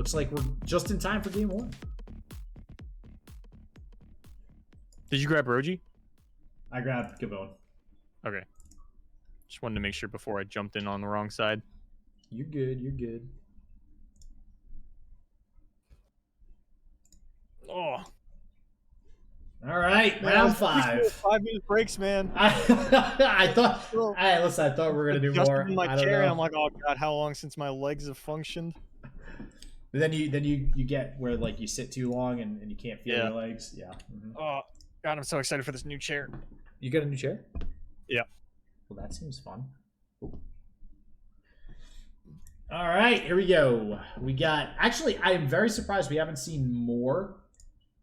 looks like we're just in time for game 1. Did you grab Roji? I grabbed Gavone. Okay. Just wanted to make sure before I jumped in on the wrong side. You're good. You're good. Oh. All right, round 5. 5-minute breaks, man. I thought. All right, listen. I thought we were gonna do more. In my I don't chair, know. and I'm like, oh god, how long since my legs have functioned? But then you get where like you sit too long and you can't feel your legs. Yeah. Mm-hmm. Oh god, I'm so excited for this new chair. You got a new chair? Yeah. Well, that seems fun. Ooh. All right, here we go. We got. Actually, I am very surprised we haven't seen more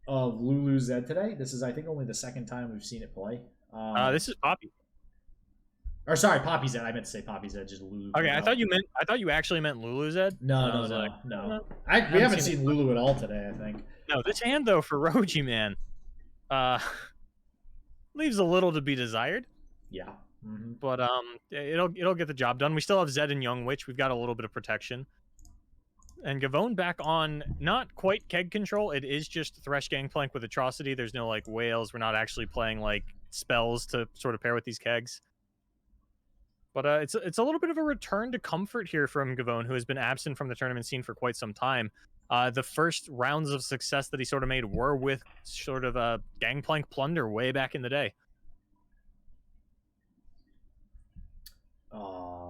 of Lulu Zed today. This is, I think, only the second time we've seen it play. This is Poppy. Or sorry, Poppy Zed. I meant to say Poppy Zed, just Lulu. Okay, I thought you actually meant Lulu Zed. No. We haven't seen Lulu at all today, I think. No, this hand though for Roji, man, leaves a little to be desired. Yeah. Mm-hmm. But it'll get the job done. We still have Zed and Young Witch. We've got a little bit of protection. And Gavone back on not quite keg control. It is just Thresh Gangplank with Atrocity. There's no like whales. We're not actually playing like spells to sort of pair with these kegs. But it's a little bit of a return to comfort here from Gavone, who has been absent from the tournament scene for quite some time. The first rounds of success that he sort of made were with sort of a Gangplank plunder way back in the day.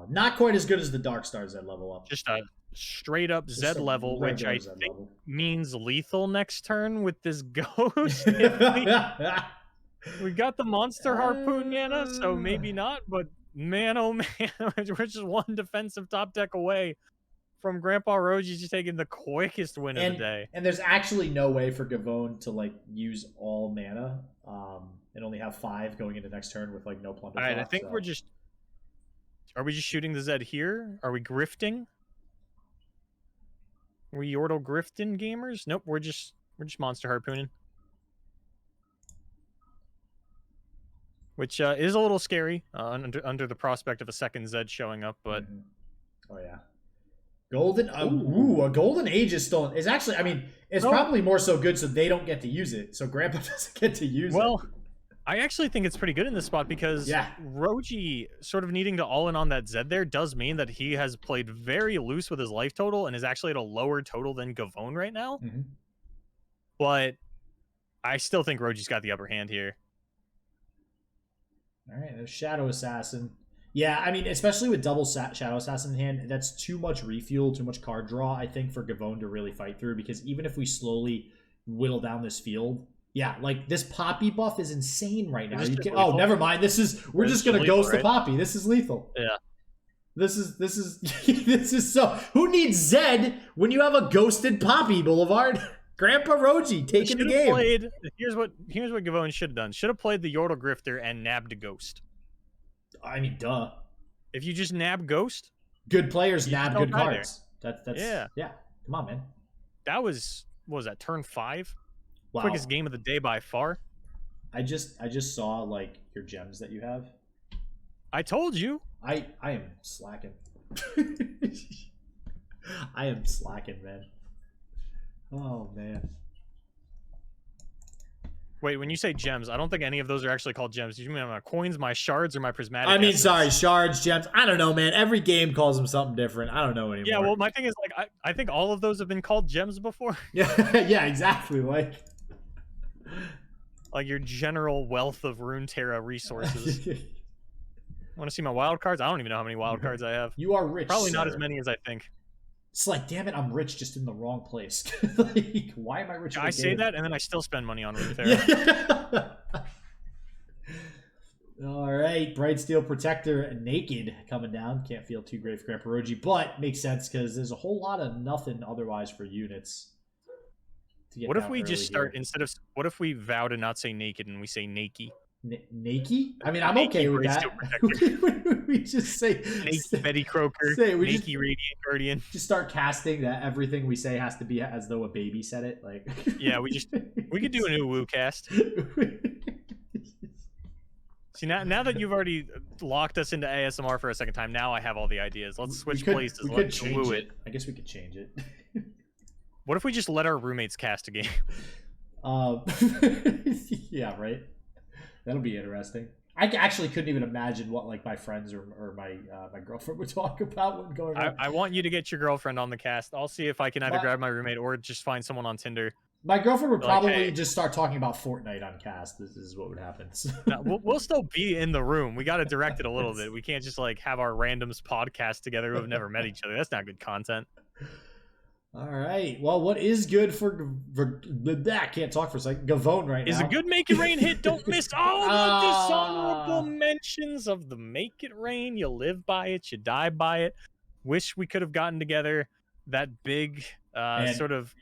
Not quite as good as the Dark Star Zed level up. Just a straight up Zed level, which I think means lethal next turn with this ghost. We got the monster harpoon, Yana, so maybe not, but man, oh man, we're just one defensive top deck away from GrandpaRoji just taking the quickest win of the day. And there's actually no way for Gavone to like use all mana and only have 5 going into next turn with like no plunder. All right, I think we're just... Are we just shooting the Zed here? Are we grifting? Are we Yordle grifting gamers? Nope, we're just monster harpooning. Which is a little scary under the prospect of a second Zed showing up, but oh yeah. Golden a golden age is still is actually, I mean, it's probably more so good so they don't get to use it. So Grandpa doesn't get to use it. Well, I actually think it's pretty good in this spot because Roji sort of needing to all in on that Zed there does mean that he has played very loose with his life total and is actually at a lower total than Gavone right now. But I still think Roji's got the upper hand here. All right, there's Shadow Assassin. Yeah, I mean, especially with double Shadow Assassin in hand, that's too much refuel, too much card draw, I think, for Gavone to really fight through. Because even if we slowly whittle down this field... Yeah, like this Poppy buff is insane right now. You can, never mind. We're just gonna ghost the Poppy. This is lethal. Yeah. This is this is so. Who needs Zed when you have a ghosted Poppy, Boulevard? GrandpaRoji taking the game. Here's what Gavone should have done. Should have played the Yordle Grifter and nabbed a Ghost. I mean, duh. If you just nab Ghost, good players nab good cards. That's yeah. Come on, man. That was what was that, turn 5? Wow. Quickest game of the day by far. I just saw like your gems that you have. I told you. I am slacking. I am slacking, man. Oh man. Wait, when you say gems, I don't think any of those are actually called gems. You mean my coins, my shards, or my prismatic? I mean, sorry, shards, gems. I don't know, man. Every game calls them something different. I don't know anymore. Yeah, well, my thing is like I think all of those have been called gems before. Yeah, exactly. Like your general wealth of Runeterra resources. Want to see my wild cards? I don't even know how many wild cards I have. You are rich. Probably not as many as I think. It's like, damn it, I'm rich just in the wrong place. Like, why am I rich? I say that, and then I still spend money on Runeterra. Yeah. All right, Bright Steel Protector Naked coming down. Can't feel too great for GrandpaRoji, but makes sense because there's a whole lot of nothing otherwise for units. What if we just start instead of? What if we vow to not say naked and we say nakey? Nakey? I mean, I'm okay with that. We just say Nakey Betty Croker, Nakey Radiant Guardian. Just start casting that everything we say has to be as though a baby said it. Like, yeah, we could do a new Woo cast. See, now that you've already locked us into ASMR for a second time, now I have all the ideas. Let's switch places. We could change it. I guess we could change it. What if we just let our roommates cast a game? Yeah, right. That'll be interesting. I actually couldn't even imagine what like my friends or my girlfriend would talk about when going on. I want you to get your girlfriend on the cast. I'll see if I can either grab my roommate or just find someone on Tinder. My girlfriend would Like, probably hey. just start talking about Fortnite on cast. This is what would happen. No, we'll still be in the room. We got to direct it a little bit. We can't just like have our randoms podcast together who have never met each other. That's not good content. All right. Well, what is good for I can't talk for a second. Gavone right now is a good Make It Rain hit. Don't miss all the dishonorable mentions of the Make It Rain. You live by it, you die by it. Wish we could have gotten together that big sort of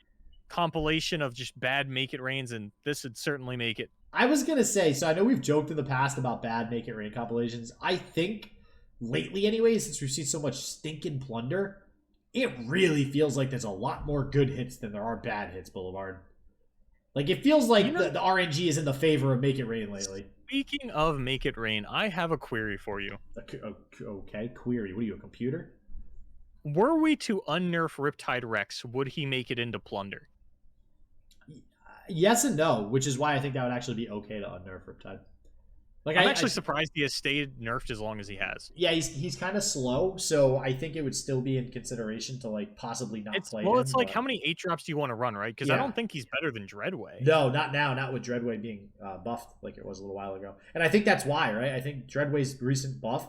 compilation of just bad Make It Rains, and this would certainly make it. I was gonna say, so I know we've joked in the past about bad Make It Rain compilations. I think lately, anyway, since we've seen so much stinking plunder, it really feels like there's a lot more good hits than there are bad hits, Boulevard. Like, it feels like the RNG is in the favor of Make It Rain lately. Speaking of Make It Rain, I have a query for you. Okay, query. What are you, a computer? Were we to unnerf Riptide Rex, would he make it into plunder? Yes and no, which is why I think that would actually be okay to unnerf Riptide. Like, I'm actually surprised he has stayed nerfed as long as he has. Yeah, he's kind of slow, so I think it would still be in consideration to like possibly not play him. Well, it's like, how many 8 drops do you want to run, right? Because I don't think he's better than Dreadway. No, not now. Not with Dreadway being buffed like it was a little while ago. And I think that's why, right? I think Dreadway's recent buff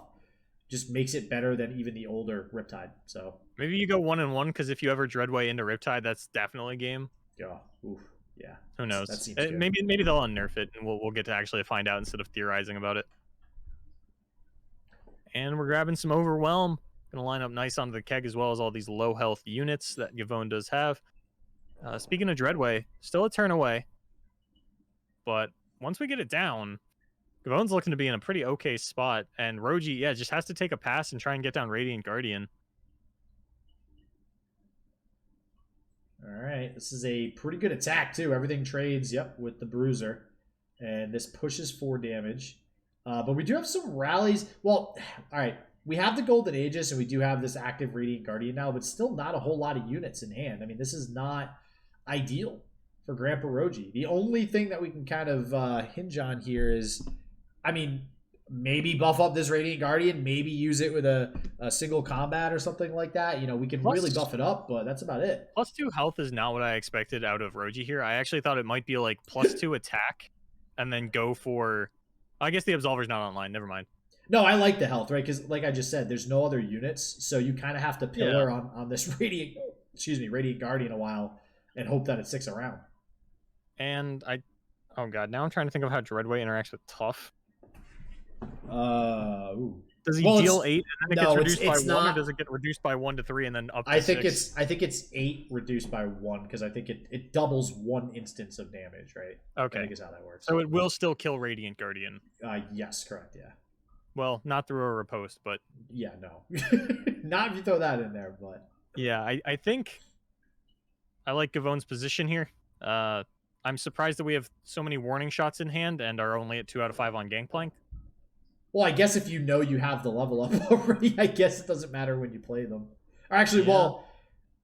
just makes it better than even the older Riptide. So maybe you go 1-1, because if you ever Dreadway into Riptide, that's definitely game. Yeah. Oof. Yeah. Who knows? That seems good. Maybe they'll unnerf it, and we'll get to actually find out instead of theorizing about it. And we're grabbing some Overwhelm. Gonna line up nice onto the keg as well as all these low health units that Gavone does have. Speaking of Dreadway, still a turn away. But once we get it down, Gavone's looking to be in a pretty okay spot. And Roji, yeah, just has to take a pass and try and get down Radiant Guardian. All right, this is a pretty good attack, too. Everything trades, yep, with the Bruiser. And this pushes 4 damage. But we do have some rallies. Well, all right, we have the Golden Aegis, and we do have this active Radiant Guardian now, but still not a whole lot of units in hand. I mean, this is not ideal for GrandpaRoji. The only thing that we can kind of hinge on here is, I mean, maybe buff up this Radiant Guardian, maybe use it with a single combat or something like that. You know, we can really buff it up, but that's about it. +2 health is not what I expected out of Roji here. I actually thought it might be like +2 attack and then go for... I guess the Absolver's not online. Never mind. No, I like the health, right? Because like I just said, there's no other units, so you kind of have to pillar on this Radiant Guardian a while and hope that it sticks around. And oh god, now I'm trying to think of how Dreadway interacts with Tough. Ooh. Does he deal 8 and then it gets reduced by 1, or does it get reduced by 1 to 3 and then up to 6? I think it's 8 reduced by 1 because I think it doubles 1 instance of damage, right? Okay. I think is how that works. So it will still kill Radiant Guardian. Yes, correct, yeah. Well, not through a riposte, but yeah, no. Not if you throw that in there, but yeah, I think I like Gavone's position here. I'm surprised that we have so many warning shots in hand and are only at 2 out of 5 on Gangplank. Well, I guess if you know you have the level up already, I guess it doesn't matter when you play them. Or actually, well,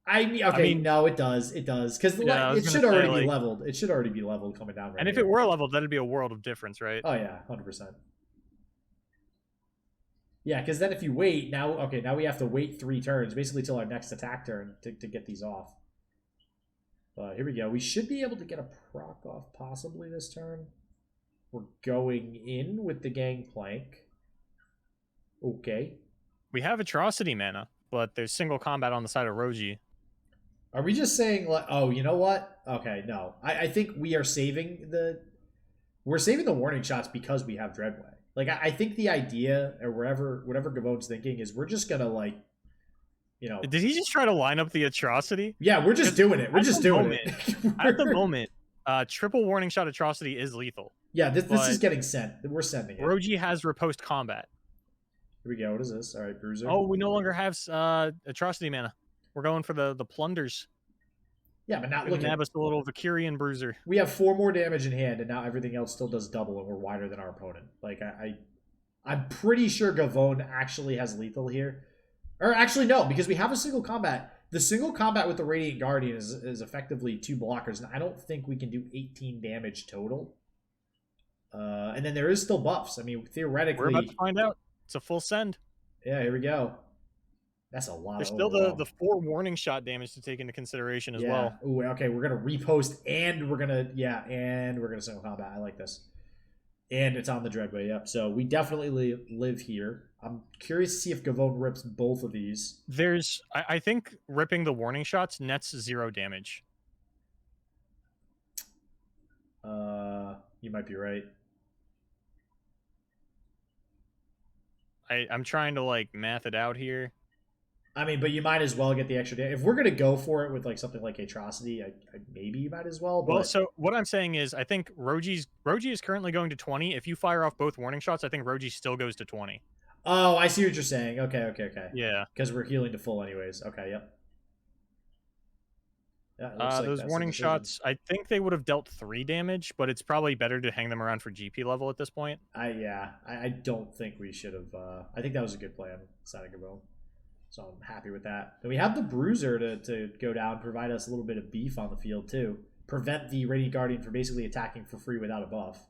I mean, no, it does. It does. Because it should already be leveled. It should already be leveled coming down. Right and if it were leveled, that'd be a world of difference, right? Oh, yeah, 100%. Yeah, because then if you wait, now we have to wait 3 turns, basically till our next attack turn to get these off. But here we go. We should be able to get a proc off possibly this turn. We're going in with the Gangplank. Okay. We have Atrocity mana, but there's single combat on the side of Roji. Are we just saying, like, oh, you know what? Okay, no. I think we are saving the warning shots because we have Dreadway. Like, I think the idea, or whatever Gavone's thinking, is we're just gonna, like, you know... Did he just try to line up the Atrocity? Yeah, we're just doing it. We're just doing it. At the moment, triple warning shot Atrocity is lethal. Yeah, this is getting sent. We're sending it. Roji has riposte combat. Here we go. What is this? All right, Bruiser. Oh, we no longer have Atrocity mana. We're going for the plunders. Yeah, but not looking. Have us a little Valkyrian Bruiser. We have 4 more damage in hand, and now everything else still does double, and we're wider than our opponent. Like I'm pretty sure Gavone actually has lethal here, or actually no, because we have a single combat. The single combat with the Radiant Guardian is effectively 2 blockers, and I don't think we can do 18 damage total. And then there is still buffs. I mean, theoretically... We're about to find out. It's a full send. Yeah, here we go. That's a lot. There's of still overwhelm. the 4 warning shot damage to take into consideration as well. Ooh, okay, we're gonna repost and we're gonna single combat. I like this. And it's on the Dreadway, yep. So we definitely live here. I'm curious to see if Gavone rips both of these. I think ripping the warning shots nets 0 damage. You might be right. I'm trying to like math it out here. I mean, but you might as well get the extra damage. If we're gonna go for it with like something like Atrocity, maybe you might as well. But... Well, so what I'm saying is, I think Roji is currently going to 20. If you fire off both warning shots, I think Roji still goes to 20. Oh, I see what you're saying. Okay. Yeah. Because we're healing to full anyways. Okay, yep. Yeah, those warning shots, I think they would have dealt 3 damage, but it's probably better to hang them around for GP level at this point. I don't think we should have. I think that was a good plan, side of Gavone. So I'm happy with that. Then we have the Bruiser to go down, provide us a little bit of beef on the field too. Prevent the Radiant Guardian from basically attacking for free without a buff.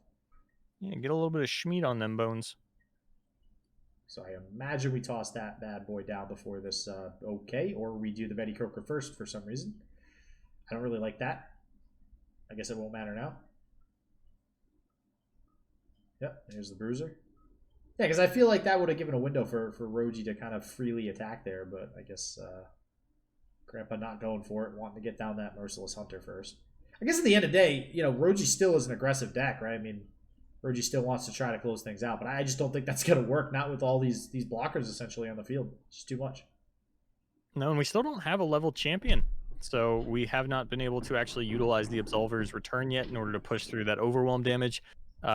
Yeah, get a little bit of schmeat on them bones. So I imagine we toss that bad boy down before this, okay, or we do the Betty Croaker first for some reason. I don't really like that. I guess it won't matter now. Yep, there's the Bruiser. Yeah, because I feel like that would have given a window for Roji to kind of freely attack there, but I guess Grandpa not going for it, wanting to get down that Merciless Hunter first. I guess at the end of the day, you know, Roji still is an aggressive deck, right? I mean, Roji still wants to try to close things out, but I just don't think that's going to work, not with all these blockers essentially on the field. It's just too much. No, and we still don't have a level champion. So we have not been able to actually utilize the Absolver's return yet in order to push through that overwhelm damage.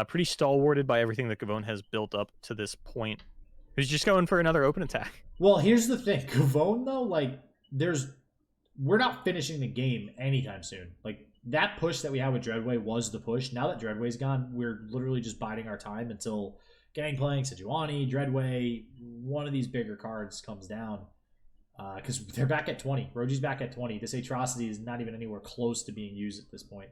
Pretty stalwarted by everything that Gavone has built up to this point. He's just going for another open attack. Well, here's the thing. Gavone, though, like, we're not finishing the game anytime soon. Like, that push that we had with Dreadway was the push. Now that Dreadway's gone, we're literally just biding our time until Gangplank, Sejuani, Dreadway, one of these bigger cards comes down. Because they're back at 20. Roji's back at 20. This Atrocity is not even anywhere close to being used at this point.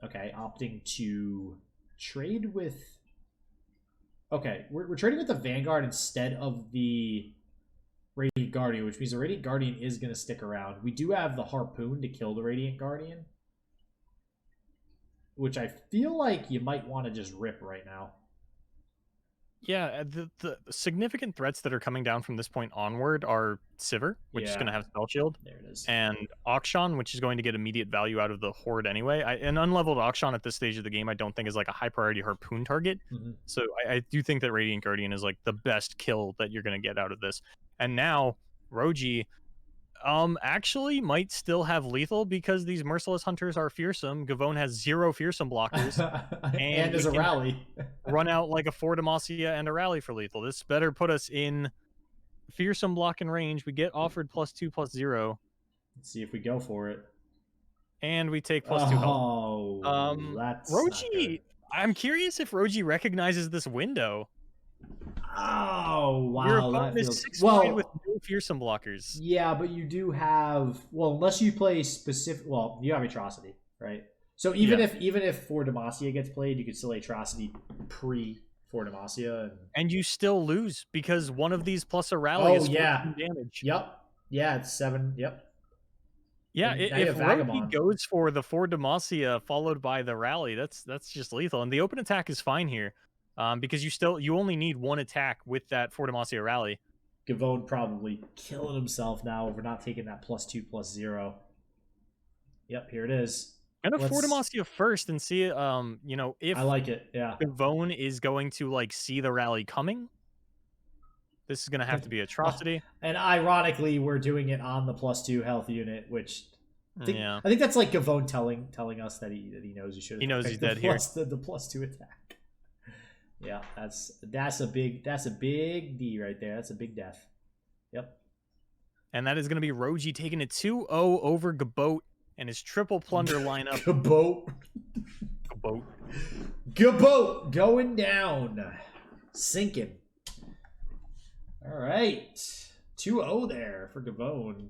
Okay, opting to trade with... Okay, we're trading with the Vanguard instead of the Radiant Guardian, which means the Radiant Guardian is going to stick around. We do have the Harpoon to kill the Radiant Guardian, which I feel like you might want to just rip right now. Yeah, the significant threats that are coming down from this point onward are Sivir, which is going to have Spell Shield. There it is. And Akshan, which is going to get immediate value out of the Horde anyway. An unleveled Akshan at this stage of the game I don't think is like a high priority Harpoon target. So I do think that Radiant Guardian is like the best kill that you're going to get out of this. And now Roji actually might still have lethal because these Merciless Hunters are fearsome. Gavone has 0 fearsome blockers. and there's a rally. Run out like a 4 Demacia and a rally for lethal. This better put us in fearsome block and range. We get offered +2/+0. Let's see if we go for it. And we take +2 health. Oh, that's Roji. I'm curious if Roji recognizes this window. Oh, wow. Your opponent is 6 wide with no fearsome blockers. Yeah, but you do have... Well, unless you play specific... Well, you have Atrocity, right? So even if 4 Demacia gets played, you could still Atrocity pre-4 Demacia. And you still lose because one of these plus a rally is 14 damage. Yep. Yeah, it's 7. Yep. Yeah, if Roji goes for the 4 Demacia followed by the rally, that's just lethal. And the open attack is fine here. Because you only need 1 attack with that 4 Demacia rally. Gavone probably killing himself now over not taking that +2/+0. Yep, here it is. And a 4 Demacia first and see, you know, if I like it. Yeah, Gavone is going to like see the rally coming. This is going to have to be Atrocity. And ironically, we're doing it on the +2 health unit, which I think that's like Gavone telling us that he knows he should. He knows he's dead here. The +2 attack. Yeah, that's a big D right there. That's a big death. Yep. And that is going to be Roji taking a 2-0 over Gavone and his triple plunder lineup. Gavone going down, sinking. All right, 2-0 there for Gavone.